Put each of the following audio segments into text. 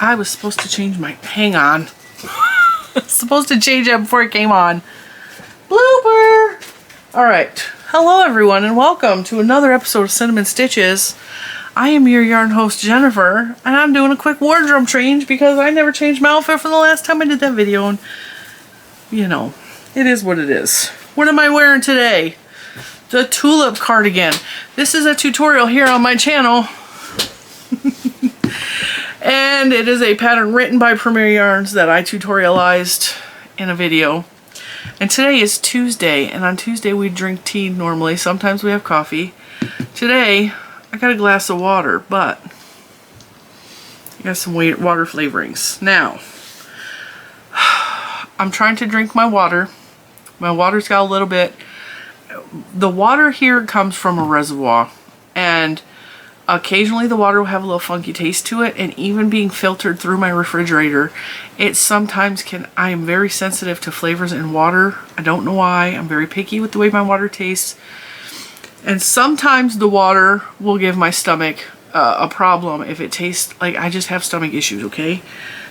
I was supposed to change my, hang on. Supposed to change it before it came on. Blooper! Alright, hello everyone and welcome to another episode of Cinnamon Stitches. I am your yarn host Jennifer, and I'm doing a quick wardrobe change because I never changed my outfit from the last time I did that video, and you know, it is what it is. What am I wearing today? The tulip cardigan. This is a tutorial here on my channel. And it is a pattern written by Maxim Yarns that I tutorialized in a video. And today is Tuesday, and on Tuesday we drink tea normally. Sometimes we have coffee. Today, I got a glass of water, but I got some water flavorings. Now, I'm trying to drink my water. My water's got a little bit. The water here comes from a reservoir, and occasionally the water will have a little funky taste to it, and even being filtered through my refrigerator, it sometimes can. I am very sensitive to flavors in water. I don't know why. I'm very picky with the way my water tastes. And sometimes the water will give my stomach a problem if it tastes like I just have stomach issues, okay?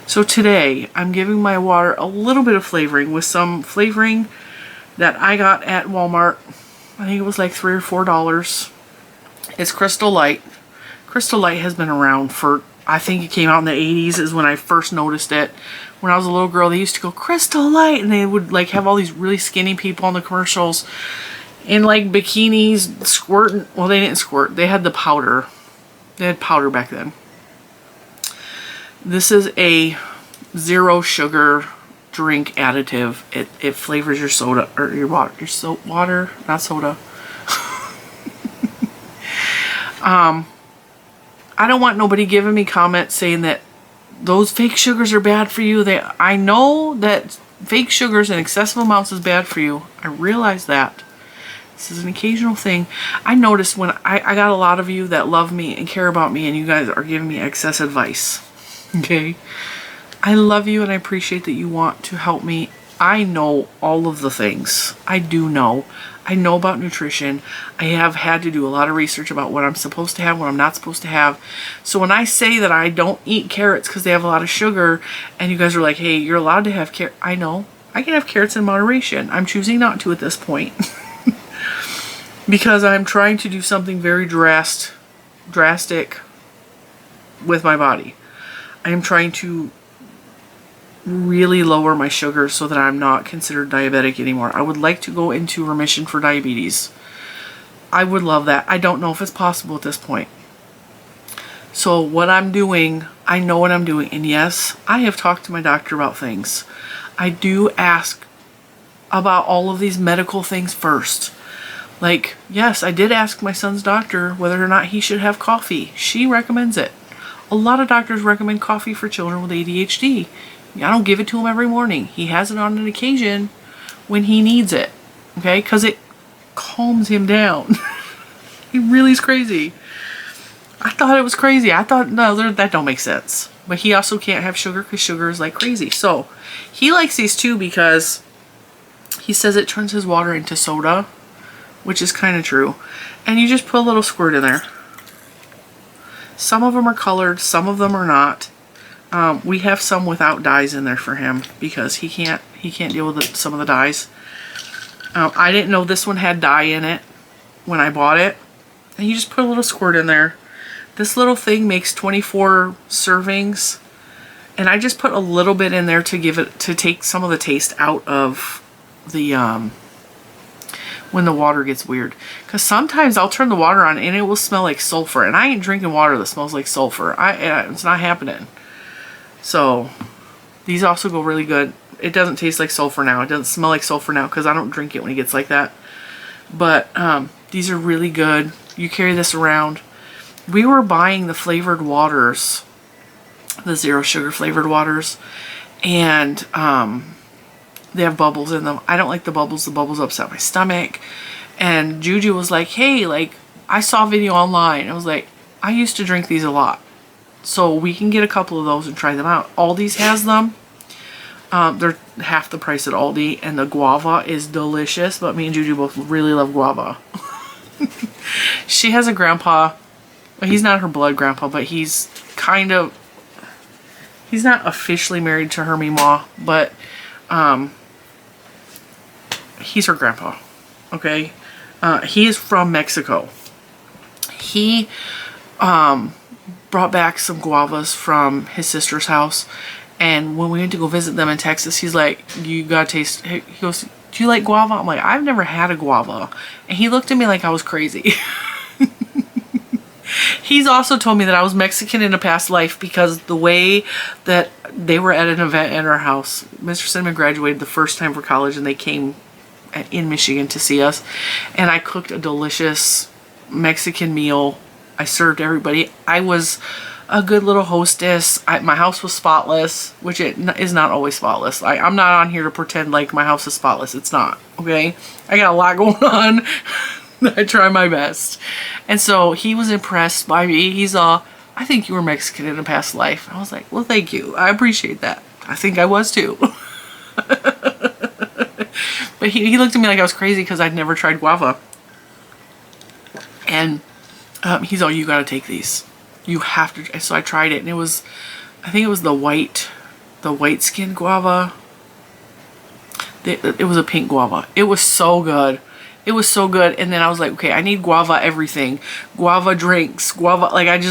So today, I'm giving my water a little bit of flavoring with some flavoring that I got at Walmart. I think it was like $3 or $4. It's Crystal Light. Crystal Light has been around for, I think it came out in the 80s is when I first noticed it. When I was a little girl, they used to go, Crystal Light, and they would like have all these really skinny people on the commercials in like bikinis squirting. Well, they didn't squirt. They had the powder. They had powder back then. This is a zero sugar drink additive. It flavors your soda or your water. Your water, not soda. I don't want nobody giving me comments saying that those fake sugars are bad for you. I know that fake sugars in excessive amounts is bad for you. I realize that. This is an occasional thing. I noticed when I got a lot of you that love me and care about me, and you guys are giving me excess advice. Okay? I love you and I appreciate that you want to help me. I know all of the things. I do know. I know about nutrition. I have had to do a lot of research about what I'm supposed to have, what I'm not supposed to have. So when I say that I don't eat carrots because they have a lot of sugar, and you guys are like, hey, you're allowed to have carrots. I know. I can have carrots in moderation. I'm choosing not to at this point. Because I'm trying to do something very drastic with my body. I am trying to really lower my sugar so that I'm not considered diabetic anymore. I would like to go into remission for diabetes. I would love that. I don't know if it's possible at this point. So what I'm doing, I know what I'm doing. And yes, I have talked to my doctor about things. I do ask about all of these medical things first. Like, yes, I did ask my son's doctor whether or not he should have coffee. She recommends it. A lot of doctors recommend coffee for children with ADHD. I don't give it to him every morning. He has it on an occasion when he needs it. Okay? Because it calms him down. He really is crazy. I thought it was crazy. I thought, no, that don't make sense. But he also can't have sugar because sugar is like crazy. So, he likes these too because he says it turns his water into soda, which is kind of true. And you just put a little squirt in there. Some of them are colored, some of them are not. We have some without dyes in there for him because he can't deal with some of the dyes. I didn't know this one had dye in it when I bought it. And you just put a little squirt in there. This little thing makes 24 servings. And I just put a little bit in there to take some of the taste out of the when the water gets weird. Because sometimes I'll turn the water on and it will smell like sulfur. And I ain't drinking water that smells like sulfur. It's not happening. So, these also go really good. It doesn't taste like sulfur now. It doesn't smell like sulfur now because I don't drink it when it gets like that. But, these are really good. You carry this around. We were buying the flavored waters. The zero sugar flavored waters. And, they have bubbles in them. I don't like the bubbles. The bubbles upset my stomach. And Juju was like, hey, like, I saw a video online. I was like, I used to drink these a lot. So we can get a couple of those and try them out. Aldi's has them. They're half the price at Aldi. And the guava is delicious. But me and Juju both really love guava. She has a grandpa. He's not her blood grandpa, but he's kind of he's not officially married to her Mima, but he's her grandpa. Okay, he is from Mexico. He brought back some guavas from his sister's house, and when we went to go visit them in Texas, he's like, you gotta taste. He goes, do you like guava? I'm like, I've never had a guava. And he looked at me like I was crazy. He's also told me that I was Mexican in a past life because the way that they were at an event at our house. Mr. Cinnamon graduated the first time for college, and they came in Michigan to see us, and I cooked a delicious Mexican meal. I served everybody. I was a good little hostess. My house was spotless, which it is not always spotless. I'm not on here to pretend like my house is spotless. It's not, okay? I got a lot going on. I try my best. And so he was impressed by me. He's all, I think you were Mexican in a past life. I was like, well, thank you. I appreciate that. I think I was too. But he looked at me like I was crazy because I'd never tried guava. And he's all, you gotta take these. You have to. So I tried it, and it was, I think it was the white skin guava. It was a pink guava. It was so good. It was so good. And then I was like, okay, I need guava everything. Guava drinks, guava, like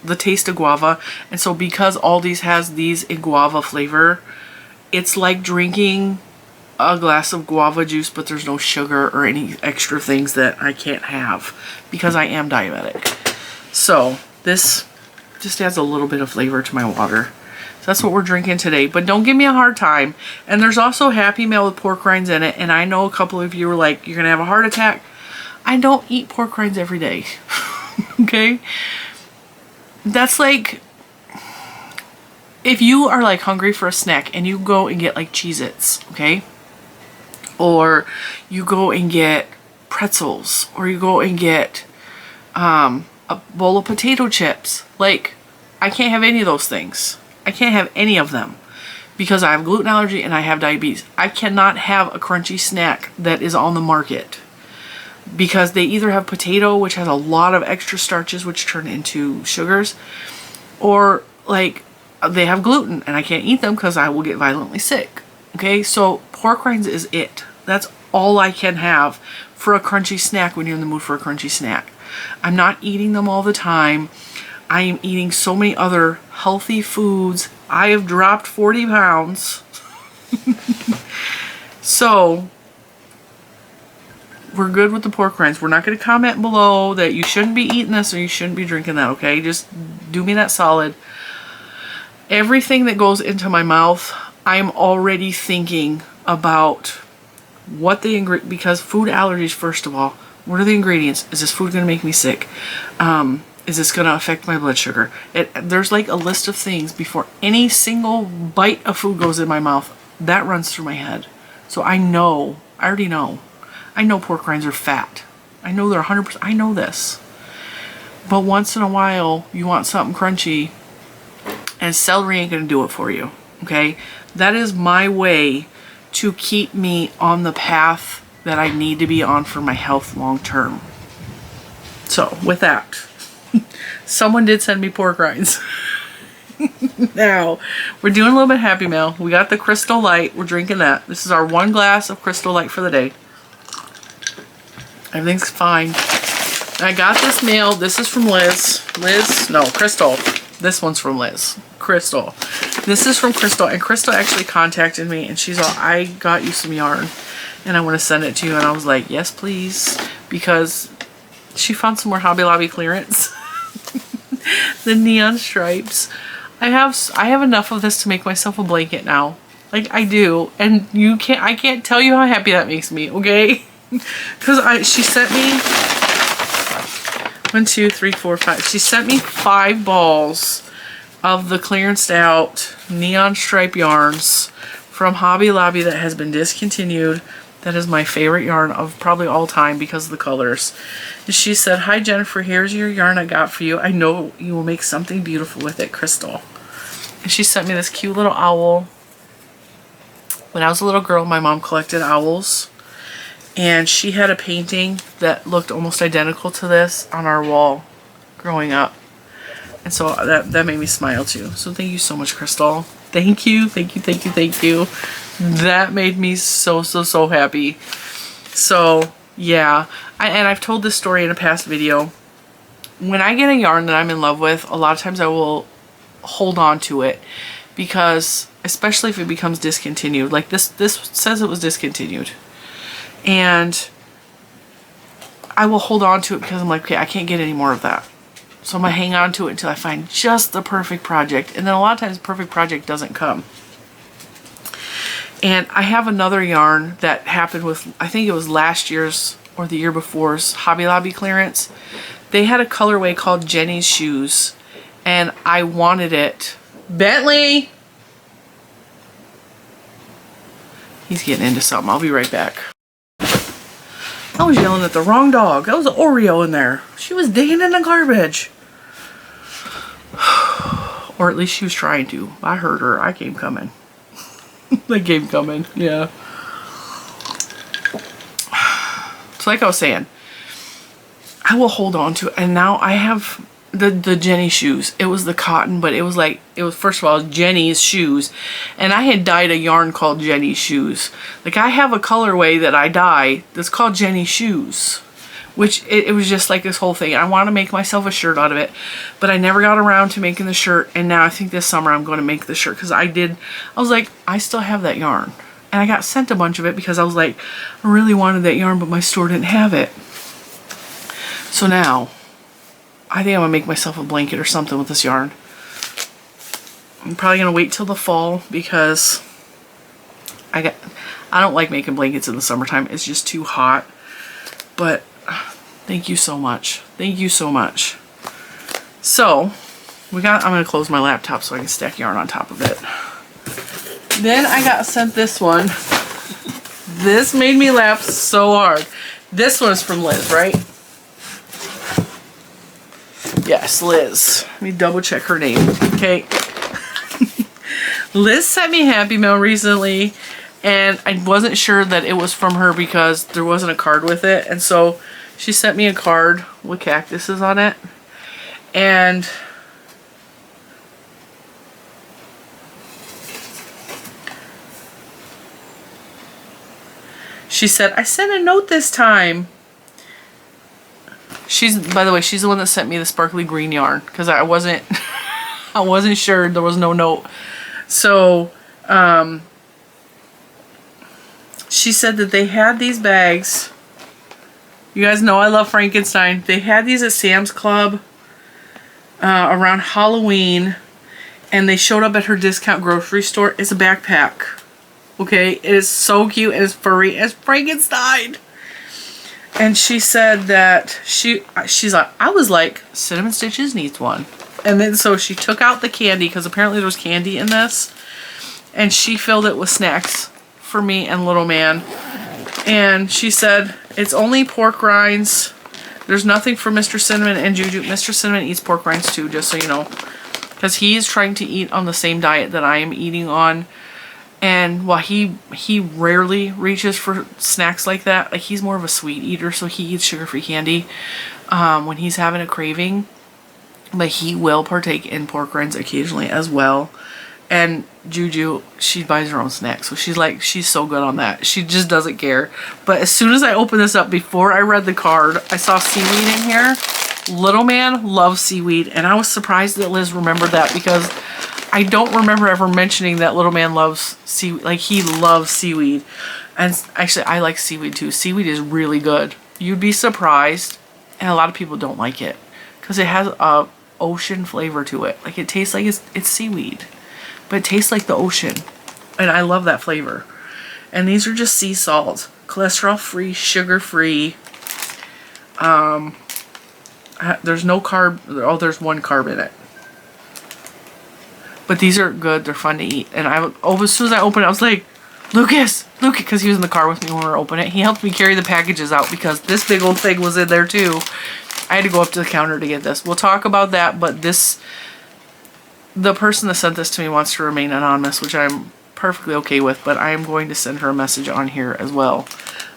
the taste of guava. And so because Aldi's has these in guava flavor, it's like drinking a glass of guava juice, but there's no sugar or any extra things that I can't have because I am diabetic. So this just adds a little bit of flavor to my water. So that's what we're drinking today. But don't give me a hard time. And there's also Happy Meal with pork rinds in it. And I know a couple of you were like, you're going to have a heart attack. I don't eat pork rinds every day. Okay? That's like, if you are like hungry for a snack and you go and get like Cheez-Its, okay? Or you go and get pretzels. Or you go and get a bowl of potato chips. Like, I can't have any of those things. I can't have any of them because I have gluten allergy and I have diabetes. I cannot have a crunchy snack that is on the market because they either have potato, which has a lot of extra starches, which turn into sugars, or like they have gluten and I can't eat them because I will get violently sick. Okay, so pork rinds is it. That's all I can have for a crunchy snack when you're in the mood for a crunchy snack. I'm not eating them all the time. I am eating so many other healthy foods. I have dropped 40 pounds. So, we're good with the pork rinds. We're not going to comment below that you shouldn't be eating this or you shouldn't be drinking that, okay? Just do me that solid. Everything that goes into my mouth, I'm already thinking about what the ingredients, because food allergies, first of all, what are the ingredients? Is this food going to make me sick? Is this going to affect my blood sugar? There's like a list of things before any single bite of food goes in my mouth. That runs through my head. So I already know. I know pork rinds are fat. I know they're 100%. I know this. But once in a while, you want something crunchy, and celery ain't going to do it for you. Okay? That is my way to keep me on the path that I need to be on for my health long term. So, with that, someone did send me pork rinds. Now, we're doing a little bit of Happy Meal. We got the Crystal Light. We're drinking that. This is our 1 glass of Crystal Light for the day. Everything's fine. I got this mail. This is from Liz. Crystal. This one's from Liz. Crystal. This is from Crystal. And Crystal actually contacted me and she's all, I got you some yarn and I want to send it to you. And I was like, yes, please. Because she found some more Hobby Lobby clearance. The neon stripes. I have enough of this to make myself a blanket now. Like I do. And I can't tell you how happy that makes me, okay? Because she sent me 1, 2, 3, 4, 5. She sent me 5 balls of the clearanced out neon stripe yarns from Hobby Lobby that has been discontinued. That is my favorite yarn of probably all time because of the colors. And she said, hi Jennifer, here's your yarn I got for you. I know you will make something beautiful with it, Crystal. And she sent me this cute little owl. When I was a little girl, my mom collected owls. And she had a painting that looked almost identical to this on our wall growing up. And so that made me smile too. So thank you so much, Crystal. Thank you, thank you, thank you, thank you. That made me so, so, so happy. So yeah, and I've told this story in a past video. When I get a yarn that I'm in love with, a lot of times I will hold on to it, because especially if it becomes discontinued, like this says it was discontinued, and I will hold on to it because I'm like, okay, I can't get any more of that. So I'm going to hang on to it until I find just the perfect project. And then a lot of times the perfect project doesn't come. And I have another yarn that happened with, I think it was last year's or the year before's Hobby Lobby clearance. They had a colorway called Jenny's Shoes, and I wanted it. Bentley! He's getting into something. I'll be right back. I was yelling at the wrong dog. That was an Oreo in there. She was digging in the garbage. Or at least she was trying to. I heard her. I came coming. They came coming. Yeah. So like I was saying, I will hold on to it. And now I have the Jenny shoes. It was the cotton, but it was like, it was first of all Jenny's shoes. And I had dyed a yarn called Jenny's Shoes. Like I have a colorway that I dye that's called Jenny's Shoes. Which it was just like this whole thing. I want to make myself a shirt out of it, but I never got around to making the shirt. And now I think this summer I'm going to make the shirt, because I was like, I still have that yarn. And I got sent a bunch of it because I was like, I really wanted that yarn, but my store didn't have it. So now I think I'm going to make myself a blanket or something with this yarn. I'm probably going to wait till the fall, because I don't like making blankets in the summertime. It's just too hot. But thank you so much. Thank you so much. So I'm going to close my laptop so I can stack yarn on top of it. Then I got sent this one. This made me laugh so hard. This one is from Liz, right? Yes, Liz. Let me double check her name. Okay. Liz sent me a Happy Mail recently, and I wasn't sure that it was from her because there wasn't a card with it. And so she sent me a card with cactuses on it. And she said, I sent a note this time. By the way, she's the one that sent me the sparkly green yarn, because I wasn't sure, there was no note. So, she said that they had these bags. You guys know I love Frankenstein. They had these at Sam's Club around Halloween, and they showed up at her discount grocery store. It's a backpack. Okay, it is so cute and it's furry as Frankenstein. And she said that she's like, I was like, Cinnamon Stitches needs one. And then so she took out the candy, because apparently there was candy in this, and she filled it with snacks for me and little man. And she said it's only pork rinds. There's nothing for Mr. Cinnamon and Juju. Mr. Cinnamon eats pork rinds too, just so you know, because he's trying to eat on the same diet that I am eating on. And while he rarely reaches for snacks like that, like he's more of a sweet eater, so he eats sugar-free candy when he's having a craving. But he will partake in pork rinds occasionally as well. And Juju, she buys her own snacks, so she's so good on that. She just doesn't care. But as soon as I opened this up, before I read the card, I saw seaweed in here. Little man loves seaweed, and I was surprised that Liz remembered that, because I don't remember ever mentioning that little man loves seaweed. Like, he loves seaweed. And actually, I like seaweed too. Seaweed is really good. You'd be surprised, and a lot of people don't like it, because it has a ocean flavor to it. Like, it tastes like it's seaweed, but it tastes like the ocean, and I love that flavor. And these are just sea salt, cholesterol free, sugar free. There's no carb. Oh, there's one carb in it. But these are good. They're fun to eat. And as soon as I opened it, I was like, Lucas, because he was in the car with me when we were opening it. He helped me carry the packages out, because this big old thing was in there too. I had to go up to the counter to get this. We'll talk about that, but the person that sent this to me wants to remain anonymous, which I'm perfectly okay with, but I am going to send her a message on here as well.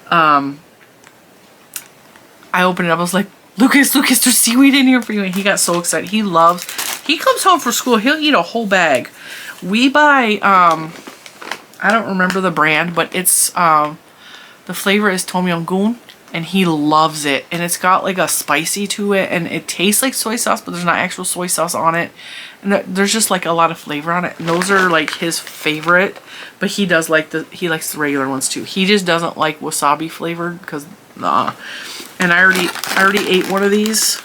I opened it up, I was like, Lucas, there's seaweed in here for you. And he got so excited. He He comes home from school, he'll eat a whole bag. We buy, I don't remember the brand, but it's, the flavor is Tom Yum Goong, and he loves it. And it's got like a spicy to it, and it tastes like soy sauce, but there's not actual soy sauce on it. And there's just like a lot of flavor on it. And those are like his favorite, but he does like he likes the regular ones too. He just doesn't like wasabi flavored because, nah. And I already ate one of these.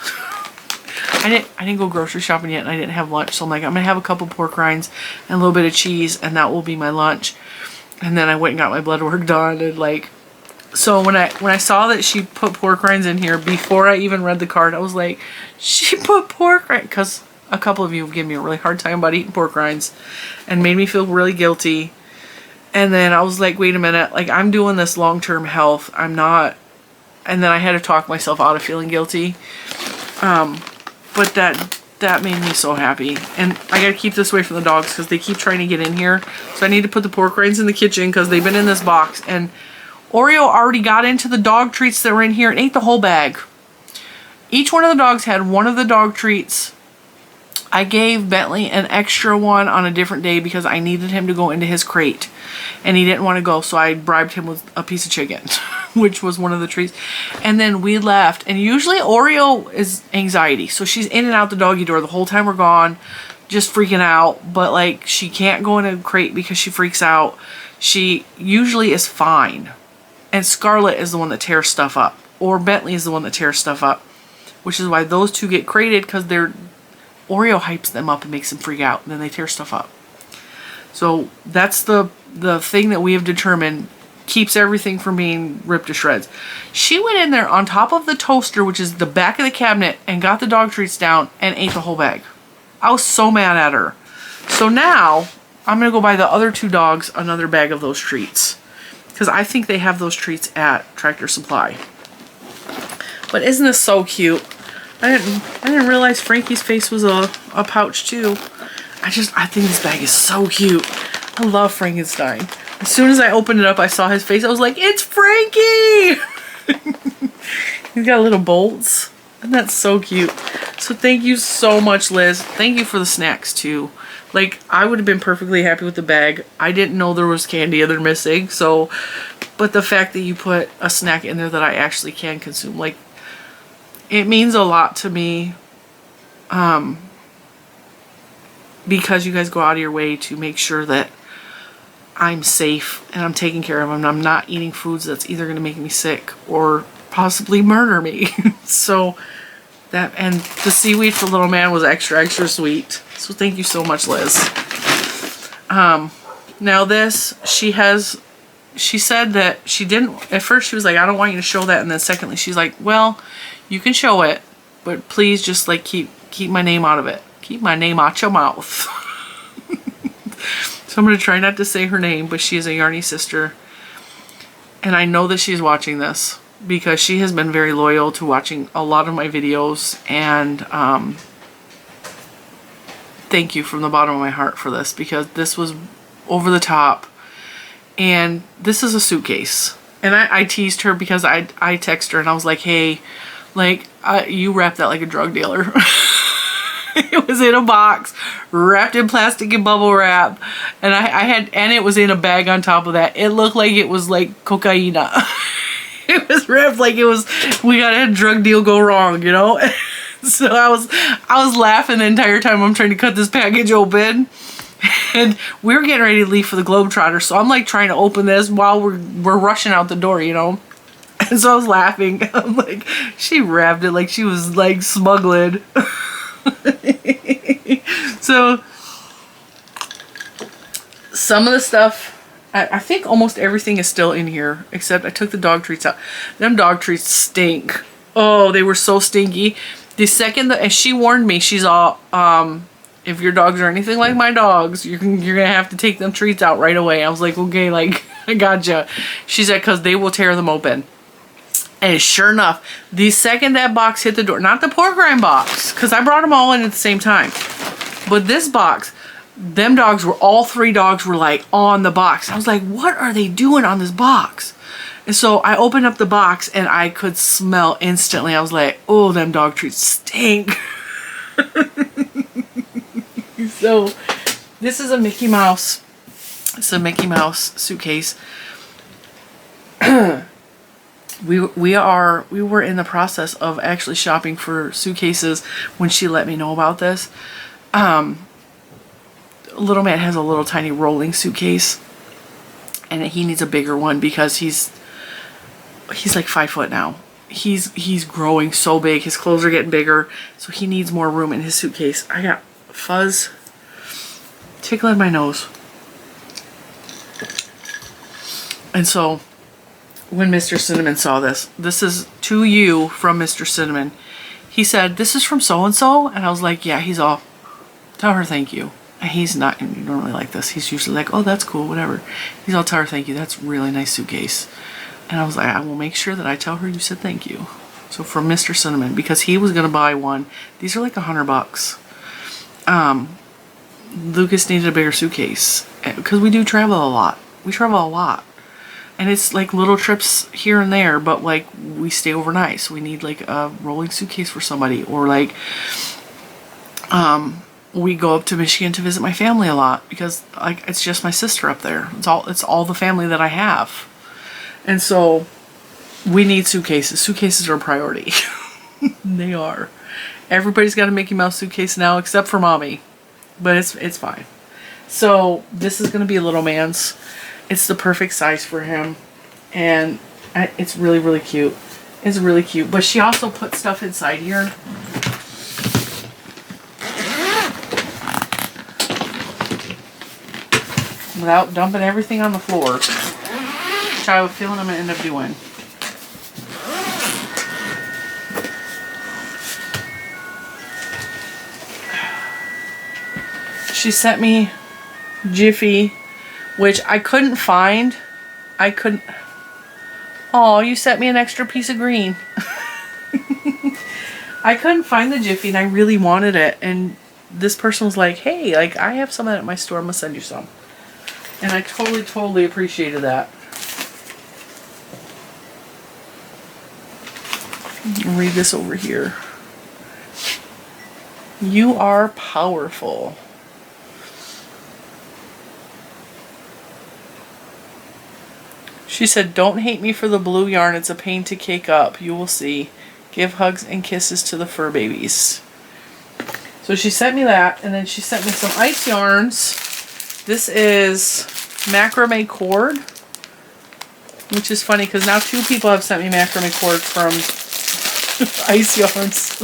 I didn't go grocery shopping yet, and I didn't have lunch. So I'm like, I'm gonna have a couple pork rinds and a little bit of cheese, and that will be my lunch. And then I went and got my blood work done, and like, so when I saw that she put pork rinds in here before I even read the card, I was like, she put pork rinds, because a couple of you have given me a really hard time about eating pork rinds and made me feel really guilty. And then I was like, wait a minute, like I'm doing this long-term health. I'm not, and then I had to talk myself out of feeling guilty. But that made me so happy. And I gotta keep this away from the dogs because they keep trying to get in here. So I need to put the pork rinds in the kitchen because they've been in this box. And Oreo already got into the dog treats that were in here and ate the whole bag. Each one of the dogs had one of the dog treats. I gave Bentley an extra one on a different day because I needed him to go into his crate. And he didn't want to go, so I bribed him with a piece of chicken, which was one of the treats. And then we left. And usually Oreo is anxiety. So she's in and out the doggy door the whole time we're gone, just freaking out. But like, she can't go in a crate because she freaks out. She usually is fine. And Scarlett is the one that tears stuff up. Or Bentley is the one that tears stuff up. Which is why those two get crated, because Oreo hypes them up and makes them freak out. And then they tear stuff up. So that's the thing that we have determined keeps everything from being ripped to shreds. She went in there on top of the toaster, which is the back of the cabinet, and got the dog treats down and ate the whole bag. I was so mad at her. So now I'm going to go buy the other two dogs another bag of those treats. Because I think they have those treats at Tractor Supply. But isn't this so cute? I didn't realize Frankie's face was a pouch too. I think this bag is so cute. I love Frankenstein. As soon as I opened it up, I saw his face. I was like, it's Frankie! He's got little bolts. And that's so cute. So thank you so much, Liz. Thank you for the snacks too. Like, I would have been perfectly happy with the bag. I didn't know there was candy they're missing. So, but the fact that you put a snack in there that I actually can consume, like, it means a lot to me. Because you guys go out of your way to make sure that I'm safe and I'm taking care of them and I'm not eating foods that's either going to make me sick or possibly murder me. So that, and the seaweed for little man was extra sweet. So thank you so much, Liz. Now this, she said that she didn't, at first she was like, I don't want you to show that. And then secondly, she's like, well, you can show it, but please just like keep my name out of it. Keep my name out your mouth. So I'm going to try not to say her name, but she is a Yarny sister. And I know that she's watching this because she has been very loyal to watching a lot of my videos. And thank you from the bottom of my heart for this, because this was over the top. And this is a suitcase. And I teased her because I texted her and I was like, hey, like, you wrap that like a drug dealer. It was in a box, wrapped in plastic and bubble wrap, and and it was in a bag on top of that. It looked like it was like cocaine. It was wrapped like it was, we got a drug deal go wrong, you know? So I was laughing the entire time I'm trying to cut this package open. And we were getting ready to leave for the Globetrotter, so I'm like trying to open this while we're rushing out the door, you know? And so I was laughing. I'm like, she wrapped it like she was like smuggling. So some of the stuff, I think almost everything is still in here, except I took the dog treats out. Them dog treats stink. Oh, they were so stinky. The second that, and she warned me, she's all, if your dogs are anything like my dogs, you're gonna have to take them treats out right away. I was like, okay, like, I gotcha. She said, because they will tear them open. And sure enough, the second that box hit the door, not the pork rind box, because I brought them all in at the same time, but this box, them dogs were, all three dogs were like on the box. I was like, what are they doing on this box? And so I opened up the box and I could smell instantly. I was like, oh, them dog treats stink. So this is a Mickey Mouse. It's a Mickey Mouse suitcase. We were in the process of actually shopping for suitcases when she let me know about this. Little man has a little tiny rolling suitcase, and he needs a bigger one because he's like 5 foot now. He's growing so big. His clothes are getting bigger, so he needs more room in his suitcase. I got fuzz tickling my nose. And so when Mr. Cinnamon saw this, this is to you from Mr. Cinnamon. He said, "This is from so-and-so." And I was like, yeah, he's all, tell her thank you. And he's not normally like this. He's usually like, oh, that's cool, whatever. He's all, tell her thank you. That's a really nice suitcase. And I was like, I will make sure that I tell her you said thank you. So from Mr. Cinnamon, because he was going to buy one. These are like $100. Lucas needed a bigger suitcase because we do travel a lot. We travel a lot. And it's like little trips here and there, but like we stay overnight. So we need like a rolling suitcase for somebody, or like we go up to Michigan to visit my family a lot because like it's just my sister up there. It's all the family that I have. And so we need suitcases. Suitcases are a priority. They are. Everybody's got a Mickey Mouse suitcase now except for mommy. But it's fine. So this is going to be a little man's. It's the perfect size for him, and it's really, really cute. It's really cute. But she also put stuff inside here. Without dumping everything on the floor, which I have a feeling I'm going to end up doing. She sent me Jiffy, which I couldn't find. Oh, you sent me an extra piece of green. I couldn't find the Jiffy and I really wanted it. And this person was like, hey, like I have some of that at my store. I'm going to send you some. And I totally appreciated that. I'll read this over here. You are powerful. She said, don't hate me for the blue yarn. It's a pain to cake up. You will see. Give hugs and kisses to the fur babies. So she sent me that, and then she sent me some ice yarns. This is macrame cord, which is funny because now 2 people have sent me macrame cord from ice yarns.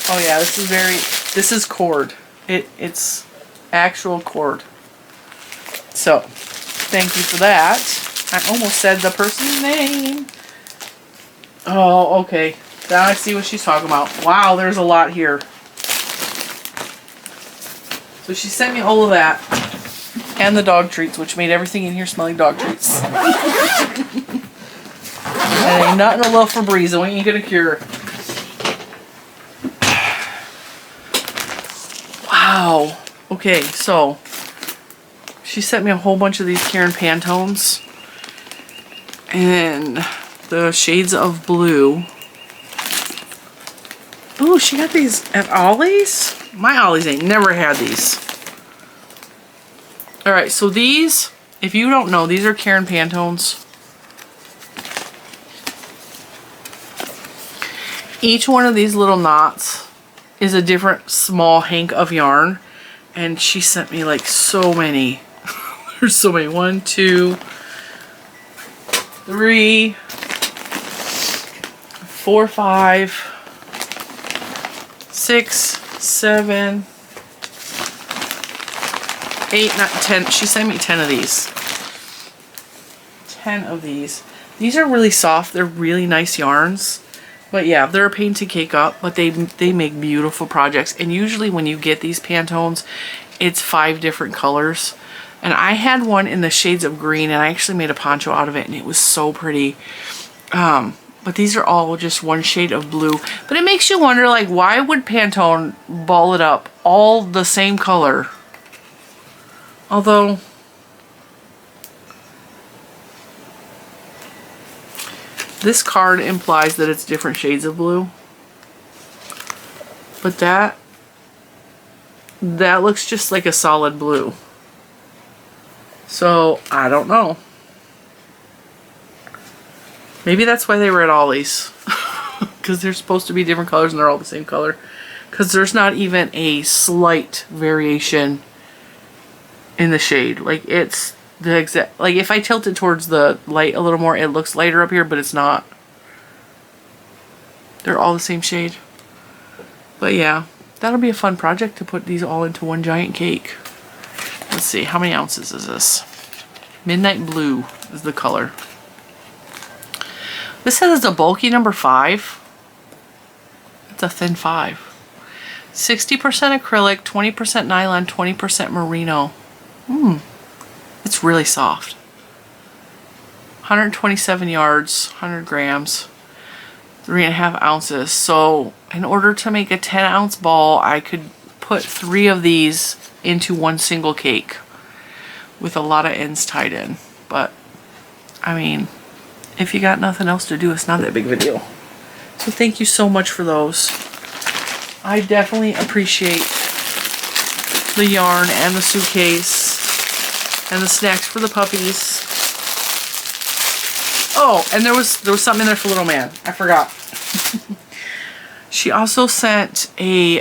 Oh yeah, this is cord. It's actual cord. So, thank you for that. I almost said the person's name. Oh, okay. Now I see what she's talking about. Wow, there's a lot here. So she sent me all of that. And the dog treats, which made everything in here smell like dog treats. And ain't nothing a little Febreze. We ain't gonna cure. Wow. Okay, so she sent me a whole bunch of these Karen Pantones. And the shades of blue. Ooh, she got these at Aldi's? My Aldi's ain't never had these. Alright, so these, if you don't know, these are Karen Pantones. Each one of these little knots is a different small hank of yarn. And she sent me like so many. There's so many. 1, 2, 3, 4, 5, 6, 7, 8, 9, 10. She sent me 10 of these. 10 of these. These are really soft. They're really nice yarns. But yeah, they're a pain to cake up, but they make beautiful projects. And usually when you get these Pantones, it's 5 different colors. And I had one in the shades of green, and I actually made a poncho out of it, and it was so pretty. But these are all just one shade of blue. But it makes you wonder, like, why would Pantone ball it up all the same color? Although, this card implies that it's different shades of blue. But that that looks just like a solid blue. So, I don't know. Maybe that's why they were at Aldi's. Because they're supposed to be different colors and they're all the same color. Because there's not even a slight variation in the shade. Like, it's the exact... Like, if I tilt it towards the light a little more, it looks lighter up here, but it's not. They're all the same shade. But yeah, that'll be a fun project to put these all into one giant cake. Let's see, how many ounces is this? Midnight Blue is the color. This says it's a bulky number 5. It's a thin 5. 60% acrylic, 20% nylon, 20% merino. It's really soft. 127 yards, 100 grams, 3.5 ounces. So in order to make a 10-ounce ball, I could put 3 of these into one single cake with a lot of ends tied in. But, I mean, if you got nothing else to do, it's not that big of a deal. So thank you so much for those. I definitely appreciate the yarn and the suitcase and the snacks for the puppies. Oh, and there was something in there for little man. I forgot. She also sent a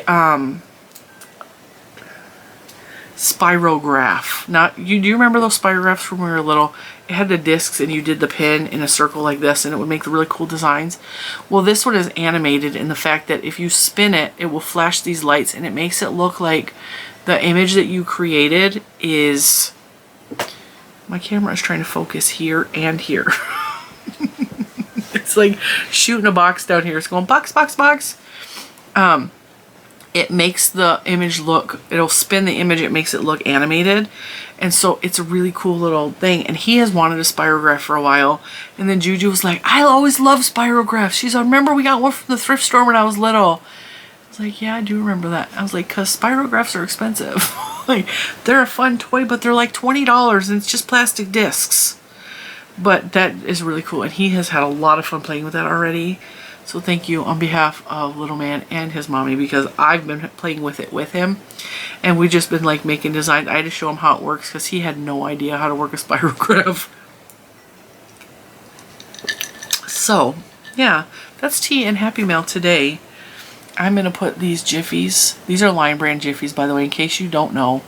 spirograph. Now, do you remember those spirographs from when we were little? It had the discs and you did the pin in a circle like this and it would make the really cool designs. Well, this one is animated in the fact that if you spin it, it will flash these lights and it makes it look like the image that you created is... My camera is trying to focus here and here. It's like shooting a box down here. It's going box, box, box. It makes the image look, it'll spin the image, it makes it look animated. And so it's a really cool little thing. And he has wanted a spirograph for a while. And then Juju was like, I always love spirographs. She's like, remember we got one from the thrift store when I was little. I was like, yeah, I do remember that. I was like, because spirographs are expensive. Like, they're a fun toy, but they're like $20 and it's just plastic discs. But that is really cool. And he has had a lot of fun playing with that already. So thank you on behalf of little man and his mommy, because I've been playing with it with him. And we've just been like making designs. I had to show him how it works because he had no idea how to work a spirograph. So, yeah, that's tea and Happy Mail today. I'm going to put these Jiffies. These are Line Brand Jiffies, by the way, in case you don't know.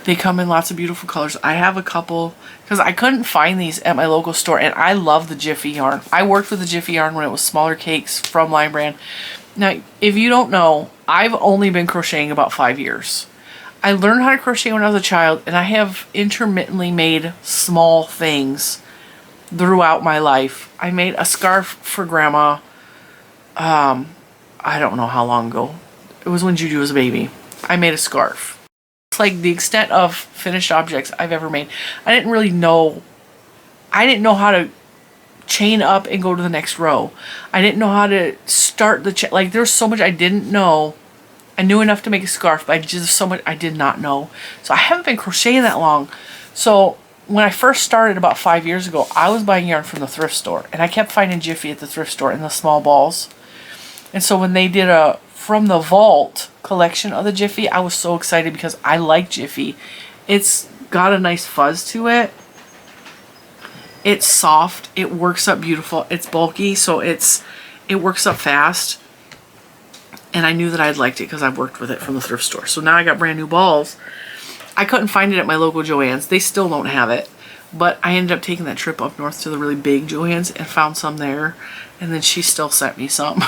They come in lots of beautiful colors. I have a couple because I couldn't find these at my local store, and I love the Jiffy yarn. I worked with the Jiffy yarn when it was smaller cakes from Line Brand. Now, if you don't know, I've only been crocheting about 5 years. I learned how to crochet when I was a child, and I have intermittently made small things throughout my life. I made a scarf for Grandma. I don't know how long ago. It was when Juju was a baby. I made a scarf. It's like the extent of finished objects I've ever made. I didn't know how to chain up and go to the next row. I didn't know how to start the chain. Like, there's so much I didn't know. I knew enough to make a scarf, but just so much I did not know. So I haven't been crocheting that long. So when I first started about 5 years ago, I was buying yarn from the thrift store, and I kept finding Jiffy at the thrift store in the small balls. And so when they did a From the Vault collection of the Jiffy, I was so excited because I like Jiffy. It's got a nice fuzz to it. It's soft. It works up beautiful. It's bulky, so it works up fast. And I knew that I'd liked it because I've worked with it from the thrift store. So now I got brand new balls. I couldn't find it at my local Joann's. They still don't have it. But I ended up taking that trip up north to the really big Joann's and found some there. And then she still sent me some.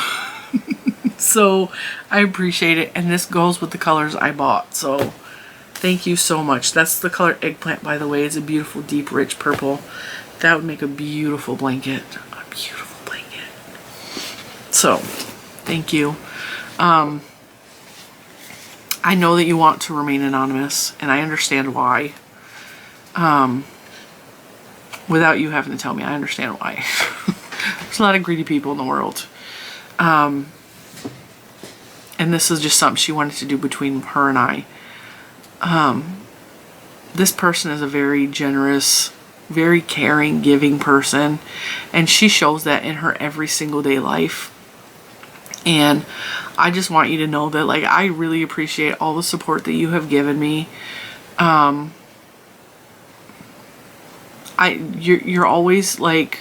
So I appreciate it, and this goes with the colors I bought, so thank you so much. That's the color Eggplant, by the way. It's a beautiful deep rich purple. That would make a beautiful blanket. A beautiful blanket. So thank you. I know that you want to remain anonymous, and I understand why. Without you having to tell me, I understand why. There's a lot of greedy people in the world. And this is just something she wanted to do between her and I. This person is a very generous, very caring, giving person. And she shows that in her every single day life. And I just want you to know that, like, I really appreciate all the support that you have given me. You're always, like,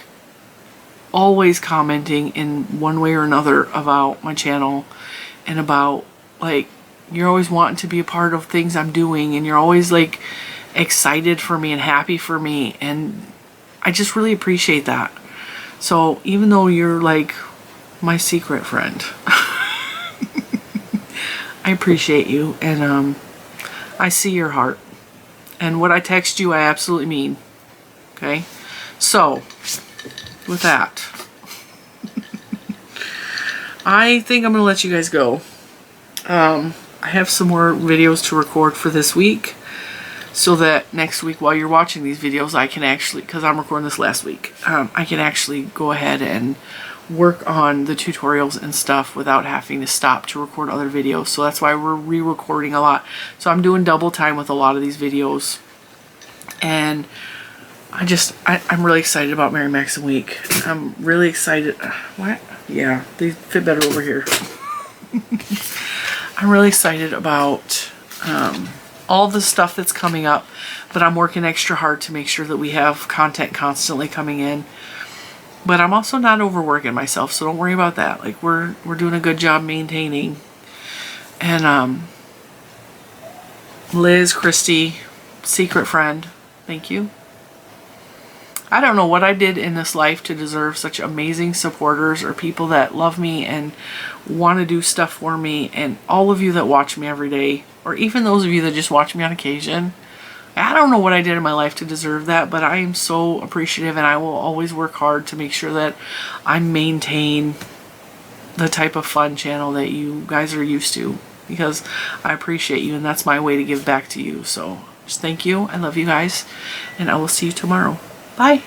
always commenting in one way or another about my channel, and about, like, you're always wanting to be a part of things I'm doing, and you're always, like, excited for me and happy for me, and I just really appreciate that. So even though you're, like, my secret friend, I appreciate you, and I see your heart, and what I text you I absolutely mean. Okay, so with that, I think I'm gonna let you guys go. I have some more videos to record for this week, so that next week while you're watching these videos, I can actually, because I'm recording this last week, I can actually go ahead and work on the tutorials and stuff without having to stop to record other videos. So that's why we're re-recording a lot. So I'm doing double time with a lot of these videos, and I'm really excited about Mary Maxim Week. I'm really excited. What? Yeah, they fit better over here. I'm really excited about all the stuff that's coming up, but I'm working extra hard to make sure that we have content constantly coming in. But I'm also not overworking myself, so don't worry about that. Like, we're doing a good job maintaining. And Liz, Christy, secret friend, thank you. I don't know what I did in this life to deserve such amazing supporters, or people that love me and want to do stuff for me, and all of you that watch me every day, or even those of you that just watch me on occasion. I don't know what I did in my life to deserve that, but I am so appreciative, and I will always work hard to make sure that I maintain the type of fun channel that you guys are used to, because I appreciate you, and that's my way to give back to you. So just thank you. I love you guys, and I will see you tomorrow. Bye.